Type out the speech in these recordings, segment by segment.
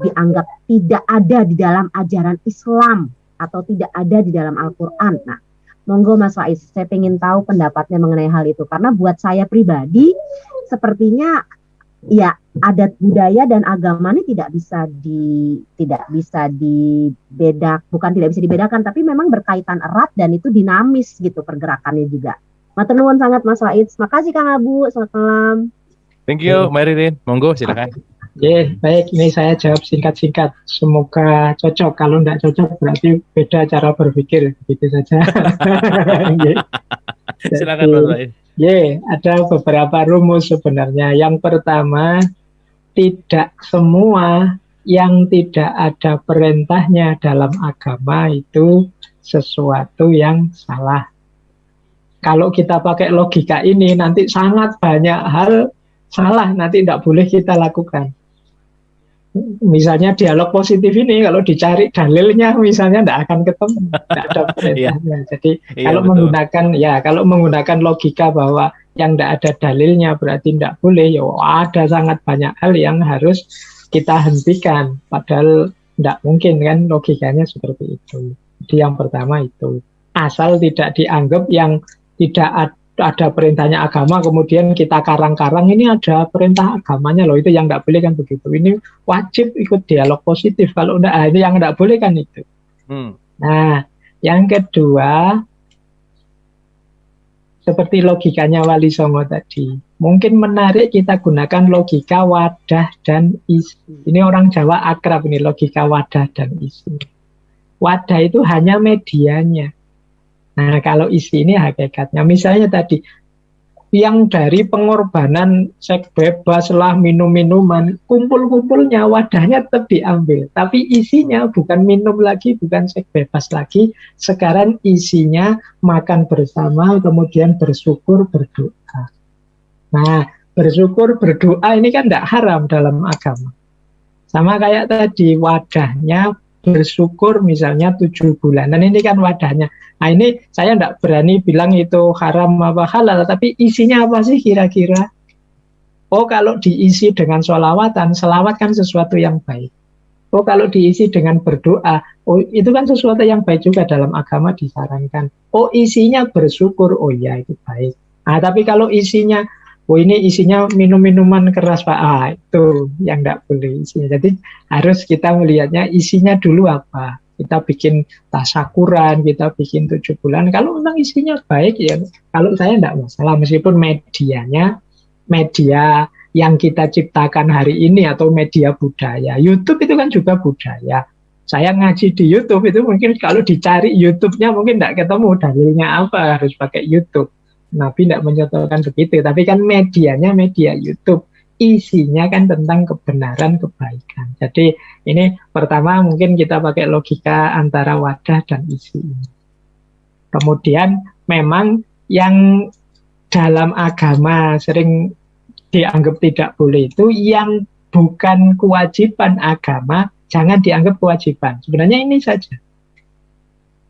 dianggap tidak ada di dalam ajaran Islam atau tidak ada di dalam Al-Quran. Nah, monggo Mas Faiz, saya ingin tahu pendapatnya mengenai hal itu. Karena buat saya pribadi, sepertinya ya adat budaya dan agama ini tidak bisa dibedakan, tapi memang berkaitan erat dan itu dinamis gitu pergerakannya juga. Matur nuwun sangat Mas Faiz. Makasih Kang Abu. Selamat malam. Thank you, Mbak Ririn. Monggo silakan. Baik, ini saya jawab singkat-singkat. Semoga cocok. Kalau tidak cocok berarti beda cara berpikir. Begitu saja. Silakan Mas Faiz. Ada beberapa rumus sebenarnya. Yang pertama, tidak semua yang tidak ada perintahnya dalam agama itu sesuatu yang salah. Kalau kita pakai logika ini, nanti sangat banyak hal salah, nanti tidak boleh kita lakukan. Misalnya dialog positif ini, kalau dicari dalilnya misalnya tidak akan ketemu, tidak ada perintahnya. Jadi kalau menggunakan logika bahwa yang tidak ada dalilnya berarti tidak boleh, ya ada sangat banyak hal yang harus kita hentikan. Padahal tidak mungkin kan logikanya seperti itu. Jadi yang pertama itu, asal tidak dianggap yang tidak ada perintahnya agama, kemudian kita karang-karang ini ada perintah agamanya loh, itu yang tidak boleh kan begitu. Ini wajib ikut dialog positif, kalau tidak, ini yang tidak boleh kan itu. Nah, yang kedua, seperti logikanya Wali Songo tadi, mungkin menarik kita gunakan logika wadah dan isi. Ini orang Jawa akrab ini, logika wadah dan isi. Wadah itu hanya medianya. Nah, kalau isi ini hakikatnya. Misalnya tadi, yang dari pengorbanan seks bebas lah, minum-minuman, kumpul-kumpulnya, wadahnya tetap diambil. Tapi isinya bukan minum lagi, bukan seks bebas lagi. Sekarang isinya makan bersama, kemudian bersyukur, berdoa. Nah, bersyukur, berdoa ini kan tidak haram dalam agama. Sama kayak tadi, wadahnya bersyukur misalnya 7 bulanan, ini kan wadahnya. Nah, ini saya tidak berani bilang itu haram apa halal, tapi isinya apa sih kira-kira? Oh, kalau diisi dengan sholawatan, sholawat kan sesuatu yang baik. Oh, kalau diisi dengan berdoa, oh itu kan sesuatu yang baik juga, dalam agama disarankan. Oh, isinya bersyukur, oh ya itu baik. Nah, tapi kalau isinya, oh ini isinya minum-minuman keras Pak, itu yang tidak boleh isinya. Jadi harus kita melihatnya isinya dulu apa. Kita bikin tasyakuran, kita bikin 7 bulan. Kalau memang isinya baik ya, kalau saya tidak masalah. Meskipun medianya, media yang kita ciptakan hari ini atau media budaya. YouTube itu kan juga budaya. Saya ngaji di YouTube itu mungkin kalau dicari YouTube-nya mungkin tidak ketemu dalilnya apa, harus pakai YouTube. Nabi tidak menyatakan begitu, tapi kan medianya media YouTube, isinya kan tentang kebenaran, kebaikan. Jadi ini pertama mungkin kita pakai logika antara wadah dan isi. Kemudian memang yang dalam agama sering dianggap tidak boleh itu yang bukan kewajiban agama, jangan dianggap kewajiban. Sebenarnya ini saja.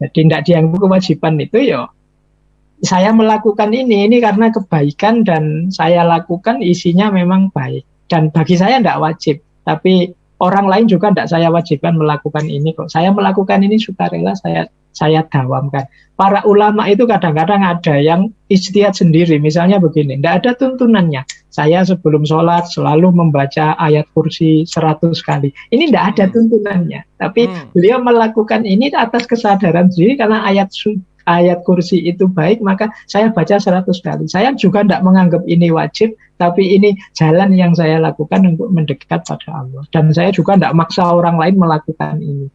Jadi tidak dianggap kewajiban itu ya, saya melakukan ini karena kebaikan dan saya lakukan isinya memang baik. Dan bagi saya tidak wajib, tapi orang lain juga tidak saya wajibkan melakukan ini kok. Saya melakukan ini sukarela, saya dawamkan. Para ulama itu kadang-kadang ada yang ijtihad sendiri, misalnya begini, tidak ada tuntunannya. Saya sebelum sholat selalu membaca ayat kursi 100 kali. Ini tidak ada tuntunannya, tapi beliau melakukan ini atas kesadaran sendiri karena ayat kursi itu baik, maka saya baca 100 kali. Saya juga tidak menganggap ini wajib, tapi ini jalan yang saya lakukan untuk mendekat pada Allah. Dan saya juga tidak maksa orang lain melakukan ini.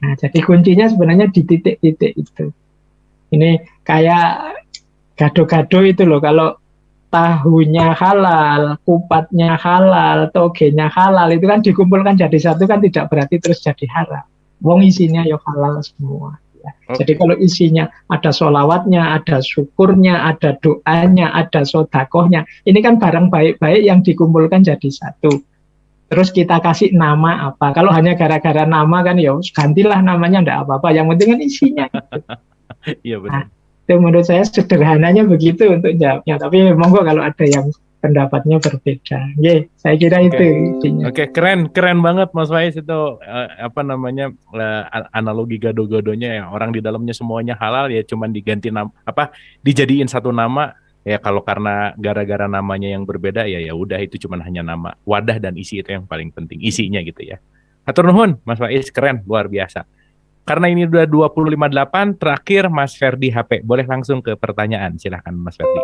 Nah, jadi kuncinya sebenarnya di titik-titik itu. Ini kayak gado-gado itu loh, kalau tahunya halal, kupatnya halal, togenya halal, itu kan dikumpulkan jadi satu kan tidak berarti terus jadi haram. Wong isinya ya halal semua. Jadi kalau isinya ada sholawatnya, ada syukurnya, ada doanya, ada sodakohnya, ini kan barang baik-baik yang dikumpulkan jadi satu. Terus kita kasih nama apa? Kalau hanya gara-gara nama kan ya gantilah namanya, enggak apa-apa. Yang penting kan isinya. Gitu. Iya benar. Nah, itu menurut saya sederhananya begitu untuk jawabnya. Tapi monggo kalau ada yang pendapatnya berbeda. Saya kira itu intinya. Oke, keren banget Mas Faiz itu analogi gado-gadonya ya, orang di dalamnya semuanya halal ya, cuman diganti dijadiin satu nama ya, kalau karena gara-gara namanya yang berbeda ya udah, itu cuman hanya nama. Wadah dan isi itu yang paling penting, isinya gitu ya. Hatur nuhun Mas Faiz, keren, luar biasa. Karena ini udah 25.8, terakhir Mas Ferdi HP. Boleh langsung ke pertanyaan, silahkan Mas Ferdi.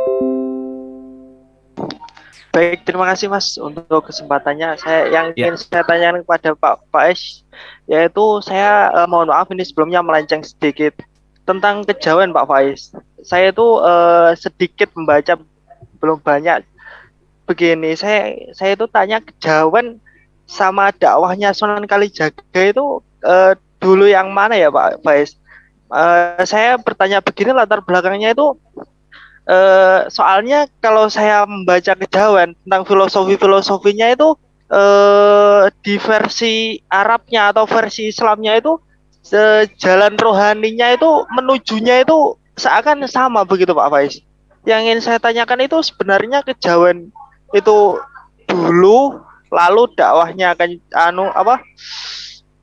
Baik, terima kasih Mas untuk kesempatannya. Yang ingin saya tanyakan kepada Pak Faiz, yaitu saya mohon maaf ini sebelumnya melenceng sedikit tentang kejawen Pak Faiz. Saya itu sedikit membaca, belum banyak. Begini, saya itu tanya kejawen sama dakwahnya Sunan Kalijaga itu dulu yang mana ya Pak Faiz? Saya bertanya begini, latar belakangnya itu soalnya kalau saya membaca kejawen tentang filosofinya itu di versi Arabnya atau versi Islamnya itu jalan rohaninya itu menujunya itu seakan sama begitu Pak Faiz. Yang ingin saya tanyakan itu sebenarnya kejawen itu dulu, lalu dakwahnya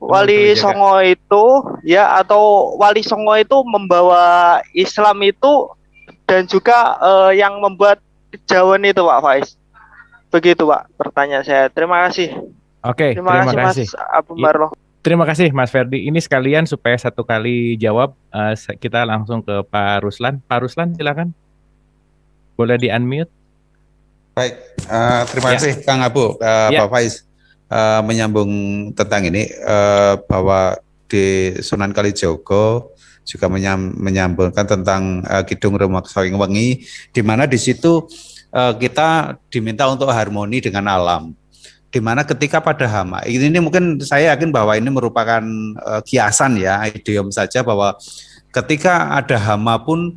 Wali Songo itu ya, atau Wali Songo itu membawa Islam itu, dan juga yang membuat kejawen itu Pak Faiz. Begitu Pak pertanyaan saya. Terima kasih. Oke, terima kasih Mas Abu Marloh. Terima kasih Mas Ferdi. Ini sekalian supaya satu kali jawab, kita langsung ke Pak Ruslan. Pak Ruslan silakan. Boleh di-unmute. Baik, terima kasih Kang Abu. Pak Faiz menyambung tentang ini, bahwa di Sunan Kalijogo juga menyambungkan tentang Kidung Remak Saking Wengi, di mana di situ kita diminta untuk harmoni dengan alam. Di mana ketika pada hama, ini mungkin saya yakin bahwa ini merupakan kiasan ya, idiom saja, bahwa ketika ada hama pun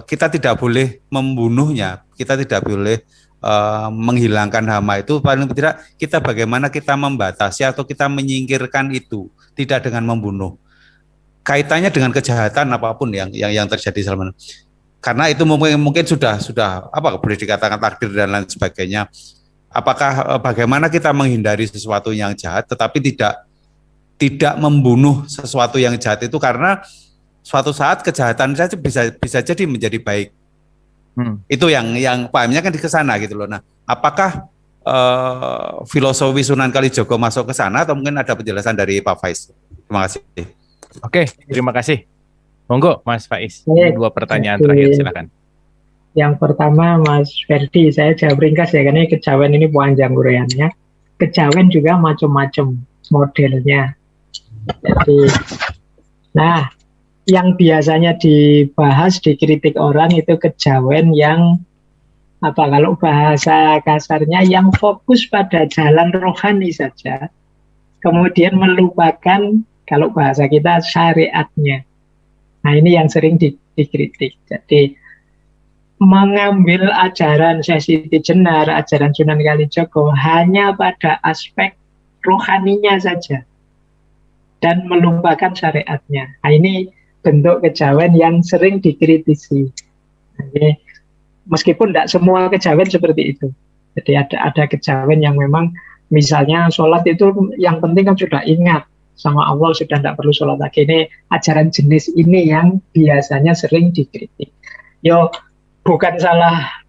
kita tidak boleh membunuhnya, kita tidak boleh menghilangkan hama itu. Paling tidak kita bagaimana kita membatasi atau kita menyingkirkan itu, tidak dengan membunuh. Kaitannya dengan kejahatan apapun yang terjadi selama ini. Karena itu mungkin sudah boleh dikatakan takdir dan lain sebagainya. Apakah bagaimana kita menghindari sesuatu yang jahat tetapi tidak membunuh sesuatu yang jahat itu, karena suatu saat kejahatan saja bisa jadi menjadi baik. Itu yang pahamnya kan di kesana gitu loh. Nah, apakah filosofi Sunan Kalijogo masuk ke sana, atau mungkin ada penjelasan dari Pak Faiz? Terima kasih. Oke, terima kasih. Monggo Mas Faiz, dua pertanyaan terakhir silakan. Yang pertama Mas Ferdi, saya jawab ringkas ya, karena kejawen ini panjang uraiannya. Kejawen juga macam-macam modelnya. Jadi, nah, yang biasanya dibahas, dikritik orang itu kejawen yang kalau bahasa kasarnya yang fokus pada jalan rohani saja, kemudian melupakan kalau bahasa kita syariatnya. Nah, ini yang sering dikritik. Jadi mengambil ajaran Syekh Siti Jenar, ajaran Sunan Kalijogo hanya pada aspek rohaninya saja dan melupakan syariatnya. Nah, ini bentuk kejawen yang sering dikritisi. Jadi, meskipun tidak semua kejawen seperti itu. Jadi ada kejawen yang memang misalnya sholat itu yang penting kan sudah ingat sama Allah, sudah tidak perlu sholat lagi. Ini ajaran jenis ini yang biasanya sering dikritik. Bukan salah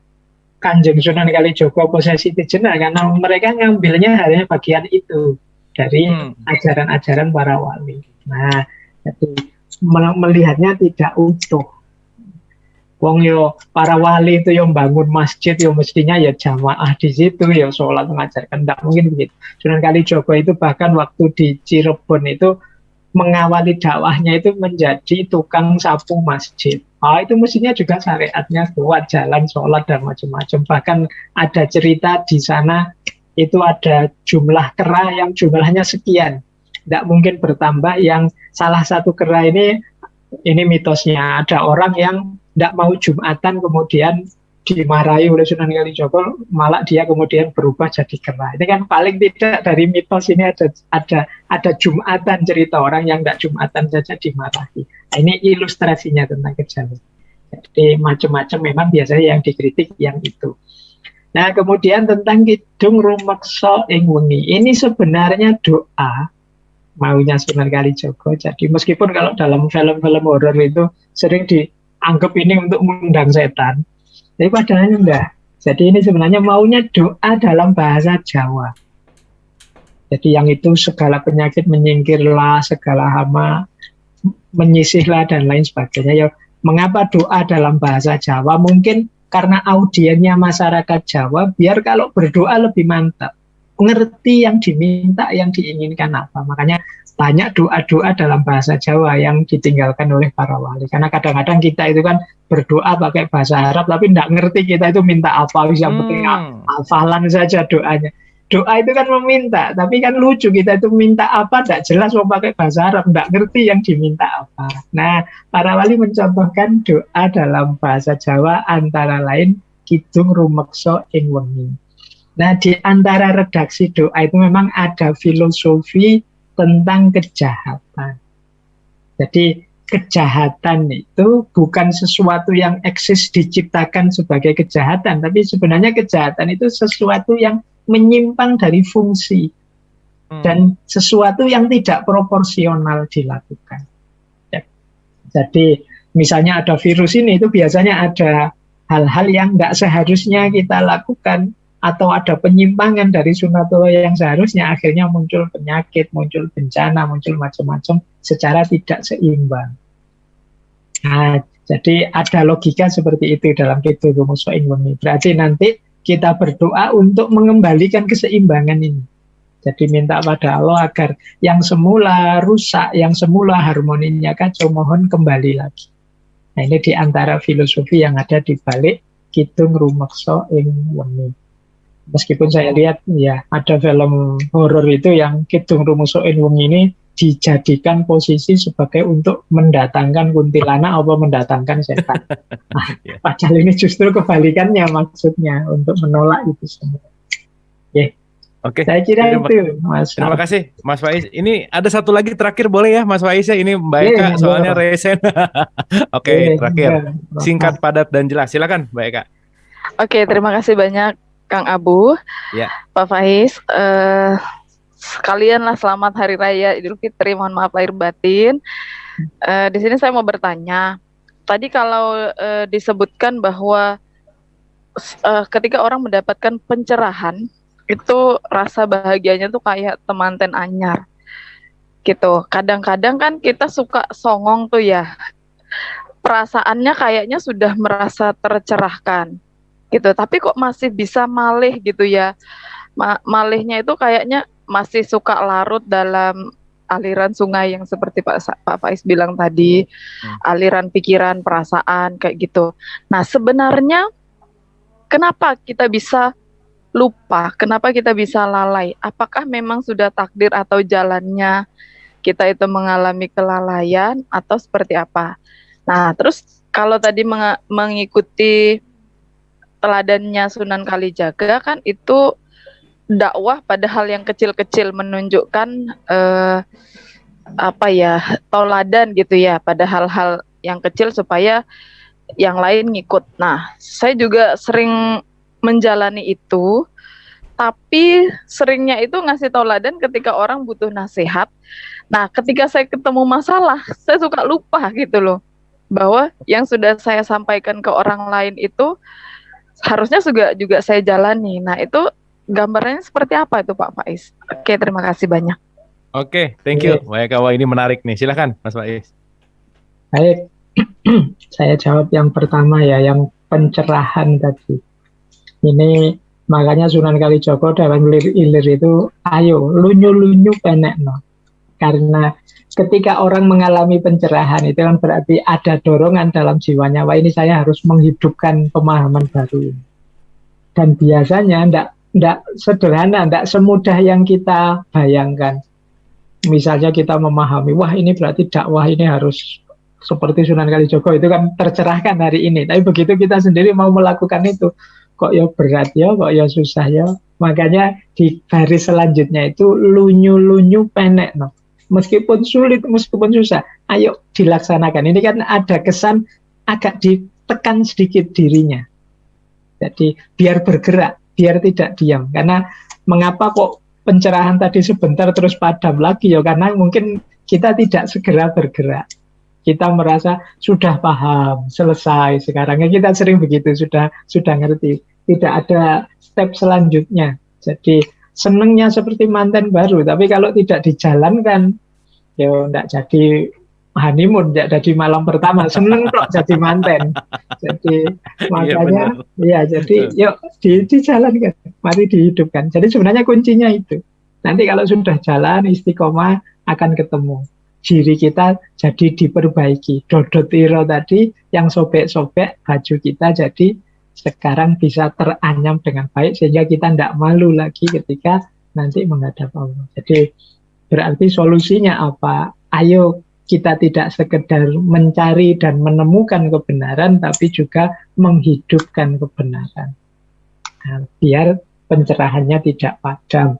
Kanjeng Sunan Kalijogo, Siti Jenar, karena mereka ngambilnya hanya bagian itu dari ajaran-ajaran para wali. Nah, jadi melihatnya tidak utuh. Para wali itu yang bangun masjid, mestinya jamaah di situ, sholat mengajarkan, tidak mungkin begitu. Sunan Kalijogo itu bahkan waktu di Cirebon itu mengawali dakwahnya itu menjadi tukang sapu masjid. Itu mestinya juga syariatnya kuat, jalan sholat dan macam-macam. Bahkan ada cerita di sana itu ada jumlah kera yang jumlahnya sekian, tidak mungkin bertambah. Yang salah satu kera ini mitosnya, ada orang yang tidak mau Jumatan kemudian dimarahi oleh Sunan Kalijogo, malah dia kemudian berubah jadi kera. Ini kan paling tidak dari mitos ini ada Jumatan, cerita orang yang tidak Jumatan saja dimarahi. Nah, ini ilustrasinya tentang kejawen. Jadi macam-macam memang biasanya yang dikritik yang itu. Nah, kemudian tentang kidung rumeksa ing wengi. Ini sebenarnya doa maunya Sunan Kalijaga. Jadi meskipun kalau dalam film-film horor itu sering dianggap ini untuk mengundang setan, tapi padahal enggak. Jadi ini sebenarnya maunya doa dalam bahasa Jawa. Jadi yang itu segala penyakit menyingkirlah, segala hama menyisihlah dan lain sebagainya. Ya, mengapa doa dalam bahasa Jawa? Mungkin karena audiennya masyarakat Jawa, biar kalau berdoa lebih mantap, ngerti yang diminta, yang diinginkan apa. Makanya banyak doa-doa dalam bahasa Jawa yang ditinggalkan oleh para wali. Karena kadang-kadang kita itu kan berdoa pakai bahasa Arab, tapi tidak ngerti kita itu minta apa. Yang penting hafalan saja doanya. Doa itu kan meminta, tapi kan lucu, kita itu minta apa, tidak jelas mau pakai bahasa Arab, tidak ngerti yang diminta apa. Nah, para wali mencontohkan doa dalam bahasa Jawa antara lain kidung rumeksa ing wengi. Nah, di antara redaksi doa itu memang ada filosofi tentang kejahatan. Jadi kejahatan itu bukan sesuatu yang eksis diciptakan sebagai kejahatan, tapi sebenarnya kejahatan itu sesuatu yang menyimpang dari fungsi dan sesuatu yang tidak proporsional dilakukan. Ya. Jadi misalnya ada virus ini, itu biasanya ada hal-hal yang nggak seharusnya kita lakukan, atau ada penyimpangan dari sunatullah yang seharusnya, akhirnya muncul penyakit, muncul bencana, muncul macam-macam secara tidak seimbang. Nah, jadi ada logika seperti itu dalam kidung rumeksa ing wengi. Berarti nanti kita berdoa untuk mengembalikan keseimbangan ini. Jadi minta pada Allah agar yang semula rusak, yang semula harmoninya kacau, mohon kembali lagi. Nah, ini di antara filosofi yang ada di balik kidung rumeksa ing wengi. Meskipun saya lihat ya ada film horor itu yang kidung rumeksa ing wengi ini dijadikan posisi sebagai untuk mendatangkan kuntilanak atau mendatangkan setan. Nah, padahal ini justru kebalikannya maksudnya, untuk menolak itu semua. Yeah. Oke. Saya kira itu, Mas. Terima kasih, Mas Faiz. Ini ada satu lagi terakhir boleh ya, Mas Faiz ya? Ini Mbak Eka soalnya resen. Oke, terakhir. Singkat, padat, dan jelas. Silakan, Mbak Eka. Oke, terima kasih banyak Kang Abu, Pak Faiz. Sekalianlah selamat Hari Raya Idul Fitri, mohon maaf lahir batin. Di sini saya mau bertanya, tadi kalau disebutkan bahwa ketika orang mendapatkan pencerahan, itu rasa bahagianya tuh kayak temanten anyar, gitu. Kadang-kadang kan kita suka songong tuh ya, perasaannya kayaknya sudah merasa tercerahkan, gitu. Tapi kok masih bisa malih gitu ya, malihnya itu kayaknya masih suka larut dalam aliran sungai yang seperti Pak Faiz bilang tadi, aliran pikiran, perasaan kayak gitu. Nah, sebenarnya kenapa kita bisa lupa? Kenapa kita bisa lalai? Apakah memang sudah takdir atau jalannya kita itu mengalami kelalaian atau seperti apa? Nah, terus kalau tadi mengikuti teladannya Sunan Kalijaga kan itu dakwah pada hal yang kecil-kecil, menunjukkan tauladan gitu ya pada hal-hal yang kecil supaya yang lain ngikut. Nah, saya juga sering menjalani itu, tapi seringnya itu ngasih tauladan ketika orang butuh nasihat. Nah, ketika saya ketemu masalah, saya suka lupa gitu loh, bahwa yang sudah saya sampaikan ke orang lain itu harusnya juga saya jalani. Nah, itu gambarnya seperti apa itu Pak Faiz? Oke, terima kasih banyak. Oke, thank you. Wah, ini menarik nih. Silakan, Mas Faiz. Baik, saya jawab yang pertama ya, yang pencerahan tadi. Ini makanya Sunan Kalijaga dalam ilir itu, ayo lunyu-lunyu penekno. Karena ketika orang mengalami pencerahan itu kan berarti ada dorongan dalam jiwanya, wah ini saya harus menghidupkan pemahaman baru ini. Dan biasanya tidak sederhana, tidak semudah yang kita bayangkan. Misalnya kita memahami, wah ini berarti dakwah ini harus seperti Sunan Kalijaga, itu kan tercerahkan hari ini. Tapi begitu kita sendiri mau melakukan itu, kok ya berat ya, kok ya susah ya. Makanya di baris selanjutnya itu lunyu-lunyu penek. No. Meskipun sulit, meskipun susah, ayo dilaksanakan. Ini kan ada kesan agak ditekan sedikit dirinya. Jadi biar bergerak. biar tidak diam. Karena mengapa kok pencerahan tadi sebentar terus padam lagi ya, karena mungkin kita tidak segera bergerak. Kita merasa sudah paham, selesai sekarang. Kita sering begitu, sudah ngerti. Tidak ada step selanjutnya. Jadi senengnya seperti manten baru, tapi kalau tidak dijalankan, ya enggak jadi honeymoon, enggak jadi malam pertama, seneng kok jadi manten. Jadi makanya, ya jadi yuk dijalankan, mari dihidupkan. Jadi sebenarnya kuncinya itu. Nanti kalau sudah jalan, istiqomah akan ketemu. Diri kita jadi diperbaiki. Dodot iro tadi yang sobek-sobek, baju kita jadi sekarang bisa teranyam dengan baik sehingga kita tidak malu lagi ketika nanti menghadap Allah. Jadi berarti solusinya apa? Ayo kita tidak sekedar mencari dan menemukan kebenaran, tapi juga menghidupkan kebenaran. Nah, biar pencerahannya tidak padam.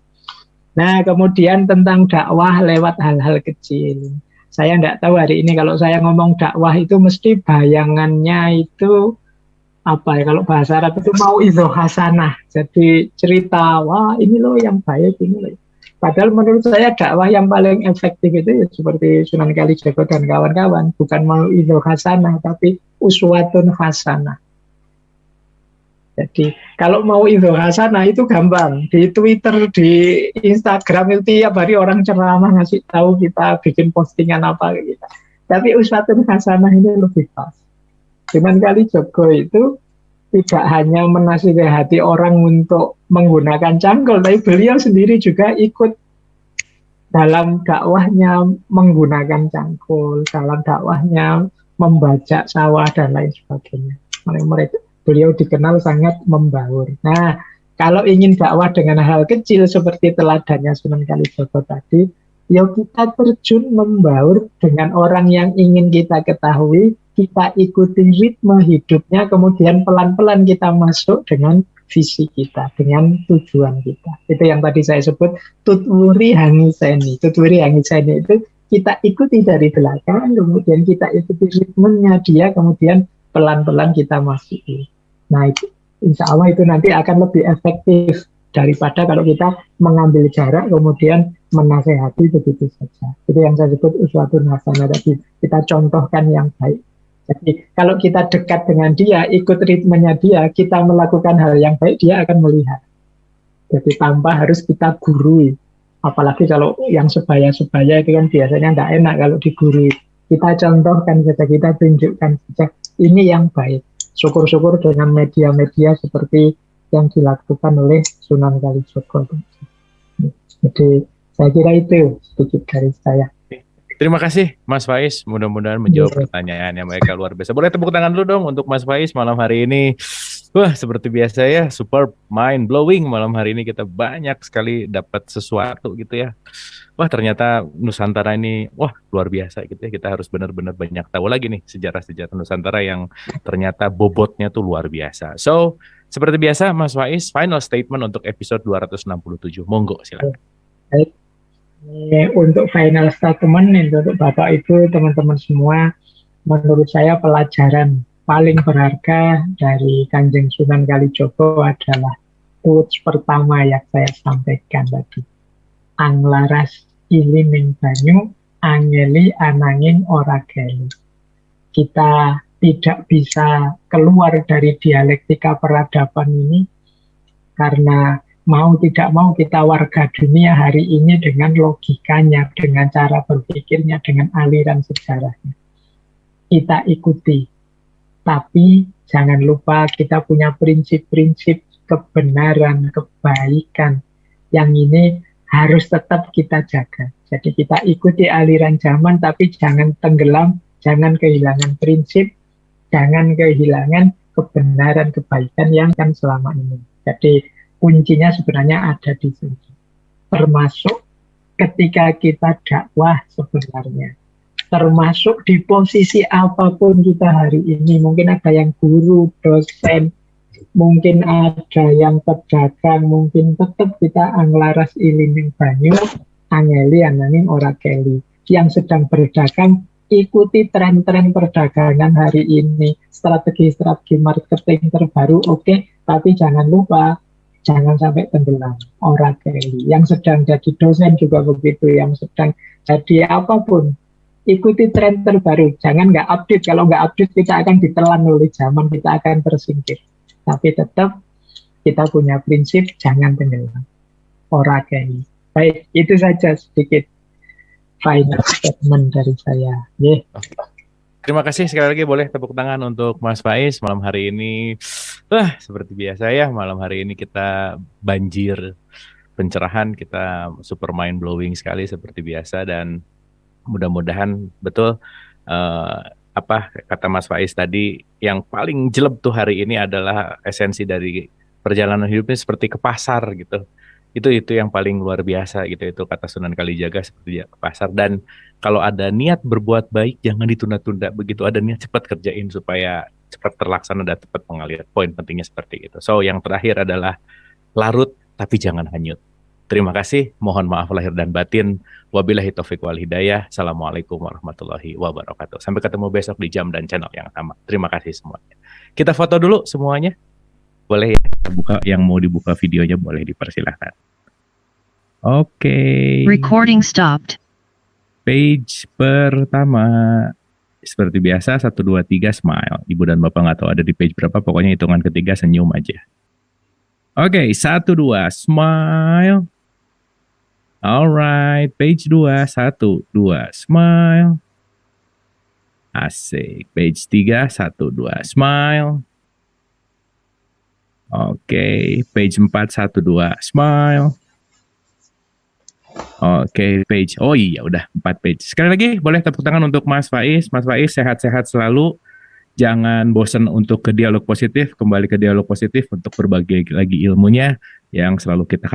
Nah, kemudian tentang dakwah lewat hal-hal kecil. Saya tidak tahu hari ini kalau saya ngomong dakwah itu mesti bayangannya itu apa ya, kalau bahasa Arab itu mau itu hasanah, jadi cerita, wah ini loh yang baik, ini loh. Padahal menurut saya dakwah yang paling efektif itu ya seperti Sunan Kalijaga dan kawan-kawan, bukan mau itu hasanah, tapi uswatun hasanah. Jadi kalau mau itu hasanah itu gampang, di Twitter, di Instagram itu tiap hari orang ceramah ngasih tahu kita bikin postingan apa kita. Tapi uswatun hasanah ini lebih pas. Sunan Kalijaga itu tidak hanya menasihati orang untuk menggunakan cangkul, tapi beliau sendiri juga ikut dalam dakwahnya menggunakan cangkul, dalam dakwahnya membajak sawah dan lain sebagainya. Beliau dikenal sangat membaur. Nah, kalau ingin dakwah dengan hal kecil seperti teladannya Sunan Kalijaga tadi, ya kita terjun membaur dengan orang yang ingin kita ketahui, kita ikuti ritme hidupnya, kemudian pelan-pelan kita masuk dengan visi kita, dengan tujuan kita. Itu yang tadi saya sebut tutwuri hangiseni. Tutwuri hangiseni itu kita ikuti dari belakang, kemudian kita ikuti ritmenya dia, kemudian pelan-pelan kita masuki. Nah, itu, insya Allah itu nanti akan lebih efektif daripada kalau kita mengambil jarak kemudian menasehati begitu saja. Itu yang saya sebut uswatun hasanah tadi. Kita contohkan yang baik. Jadi kalau kita dekat dengan dia, ikut ritmenya dia, kita melakukan hal yang baik, dia akan melihat. Jadi tanpa harus kita gurui. Apalagi kalau yang sebaya-sebaya itu kan biasanya tidak enak kalau digurui. Kita contohkan saja, kita tunjukkan saja, ini yang baik. Syukur-syukur dengan media-media seperti yang dilakukan oleh Sunan Kalijaga. Jadi saya kira itu sedikit dari saya. Terima kasih Mas Faiz, mudah-mudahan menjawab pertanyaan yang mereka luar biasa. Boleh tepuk tangan dulu dong untuk Mas Faiz malam hari ini. Wah, seperti biasa ya, super mind blowing malam hari ini, kita banyak sekali dapat sesuatu gitu ya. Wah, ternyata Nusantara ini wah luar biasa gitu ya. Kita harus benar-benar banyak tahu lagi nih sejarah-sejarah Nusantara yang ternyata bobotnya tuh luar biasa. So, seperti biasa Mas Faiz, final statement untuk episode 267. Monggo silakan. Baik. Untuk final statement untuk Bapak Ibu, teman-teman semua, menurut saya pelajaran paling berharga dari Kanjeng Sunan Kalijaga adalah quotes pertama yang saya sampaikan tadi. Anglaras ilining banyu, angeli ananging ora geli. Kita tidak bisa keluar dari dialektika peradaban ini karena mau tidak mau kita warga dunia hari ini dengan logikanya, dengan cara berpikirnya, dengan aliran sejarahnya. Kita ikuti. Tapi jangan lupa kita punya prinsip-prinsip kebenaran, kebaikan. Yang ini harus tetap kita jaga. Jadi kita ikuti aliran zaman tapi jangan tenggelam, jangan kehilangan prinsip, jangan kehilangan kebenaran, kebaikan yang kan selama ini. Jadi kuncinya sebenarnya ada di sini. Termasuk ketika kita dakwah sebenarnya. Termasuk di posisi apapun kita hari ini. Mungkin ada yang guru, dosen, mungkin ada yang pedagang, mungkin tetap kita anglaras ilining banyu, angeli ananging ora keli. Yang sedang berdagang, ikuti tren-tren perdagangan hari ini. Strategi-strategi marketing terbaru, oke. Tapi jangan lupa, jangan sampai tenggelam. Orageli. Yang sedang jadi dosen juga begitu, yang sedang jadi apapun, ikuti tren terbaru. Jangan nggak update. Kalau nggak update, kita akan ditelan oleh zaman, kita akan tersingkir. Tapi tetap kita punya prinsip, jangan tenggelam. Orageli. Baik, itu saja sedikit final statement dari saya. Yeah. Terima kasih sekali lagi, boleh tepuk tangan untuk Mas Faiz malam hari ini. Seperti biasa ya, malam hari ini kita banjir pencerahan, kita super mind blowing sekali seperti biasa, dan mudah-mudahan betul apa kata Mas Faiz tadi, yang paling jelek tuh hari ini adalah esensi dari perjalanan hidupnya seperti ke pasar gitu. Itu yang paling luar biasa gitu, itu kata Sunan Kalijaga, seperti dia ke pasar. Dan kalau ada niat berbuat baik jangan ditunda-tunda, begitu ada niat cepat kerjain supaya cepat terlaksana dan cepat mengalir. Poin pentingnya seperti itu. So yang terakhir adalah larut tapi jangan hanyut. Terima kasih, mohon maaf lahir dan batin. Wabillahi taufiq wal hidayah. Assalamualaikum warahmatullahi wabarakatuh. Sampai ketemu besok di jam dan channel yang sama. Terima kasih semuanya. Kita foto dulu semuanya. Boleh ya, buka, yang mau dibuka videonya boleh dipersilahkan. Oke. Recording stopped. Page pertama. Seperti biasa, 1, 2, 3, smile. Ibu dan Bapak nggak tahu ada di page berapa, pokoknya hitungan ketiga senyum aja. Oke, 1, 2, smile. Alright, page 2, 1, 2, smile. Asik. Page 3, 1, 2, smile. Oke, page 4, 1, 2, smile. Oke, page. Oh iya, udah 4 page. Sekali lagi, boleh tepuk tangan untuk Mas Faiz. Mas Faiz, sehat-sehat selalu. Jangan bosan untuk ke dialog positif. Kembali ke dialog positif untuk berbagi lagi ilmunya yang selalu kita